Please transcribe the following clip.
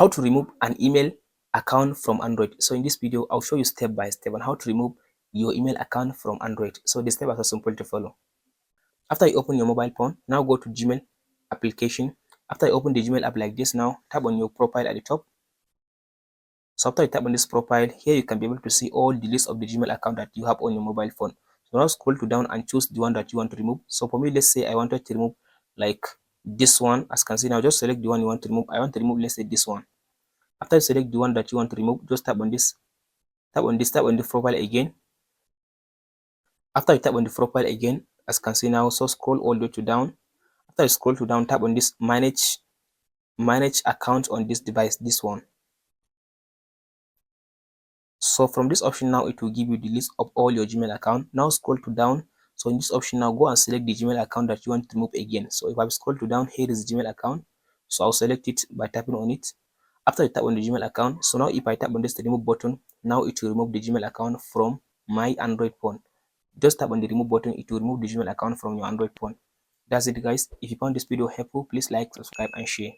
How to remove an email account from Android. So in this video, I'll show you step by step on how to remove your email account from Android. So the steps are so simple to follow. After you open your mobile phone, now go to Gmail application. After you open the Gmail app like this, now tap on your profile at the top. So after you tap on this profile, here you can be able to see all the list of the Gmail account that you have on your mobile phone. So now scroll to down and choose the one that you want to remove. So for me, let's say I wanted to remove like this one. As you can see now, just select the one you want to remove. I want to remove, let's say this one. After you select the one that you want to remove, just tap on this, tap on the profile again. After you tap on the profile again, as you can see now, so scroll all the way to down. After you scroll to down, tap on this manage account on this device, this one. So from this option now, it will give you the list of all your Gmail account. Now scroll to down. So in this option now, go and select the Gmail account that you want to remove again. So if I scroll to down, here is the Gmail account. So I'll select it by tapping on it. After you tap on the Gmail account, so now if I tap on this remove button, now it will remove the Gmail account from my Android phone. Just tap on the remove button, it will remove the Gmail account from your Android phone. That's it guys. If you found this video helpful, please like, subscribe and share.